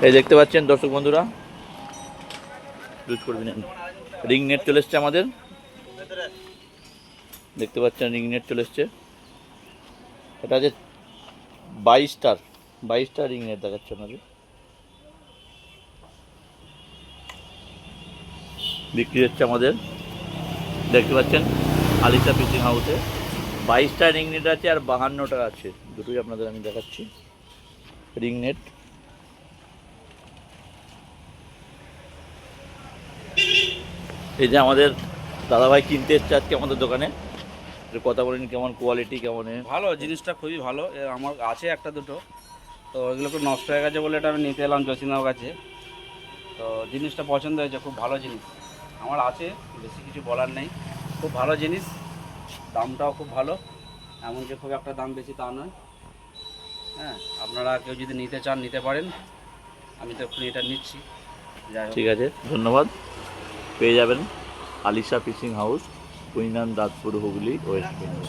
এই দেখতে পাচ্ছেন দর্শক বন্ধুরা, ইউজ করবেন, রিং নেট চলে এসছে আমাদের। দেখতে পাচ্ছেন রিং নেট চলে এসছে। এটা আছে 22টার 22টা রিং নেট দেখাচ্ছে আপনাদের, বিক্রি হচ্ছে আমাদের। দেখতে পাচ্ছেন আলিশা ফিশিং হাউসে 22টা রিং নেট আছে আর 52টা আছে, দুটোই আপনাদের আমি দেখাচ্ছি রিং নেট। এই যে আমাদের দাদাভাই কিনতে এসছে আজকে আমাদের দোকানে, কথা বলেন কেমন কোয়ালিটি কেমন। ভালো, জিনিসটা খুবই ভালো। আমার আছে একটা দুটো, তো ওইগুলো একটু নষ্ট হয়ে গেছে বলে এটা আমি নিতে এলাম জসিনার কাছে। তো জিনিসটা পছন্দ হয়েছে, খুব ভালো জিনিস আমার আছে, বেশি কিছু বলার নেই। খুব ভালো জিনিস, দামটাও খুব ভালো, এমন যে খুব একটা দাম বেশি তা নয়। হ্যাঁ, আপনারা কেউ যদি নিতে চান নিতে পারেন, আমি তো এক্ষুনি এটা নিচ্ছি। যাই হোক, ঠিক আছে, ধন্যবাদ। পেয়ে যাবেন আলিশা ফিশিং হাউস, কুইনান, দাঁতপুর, হুগলি, ওয়েস্ট বেঙ্গল।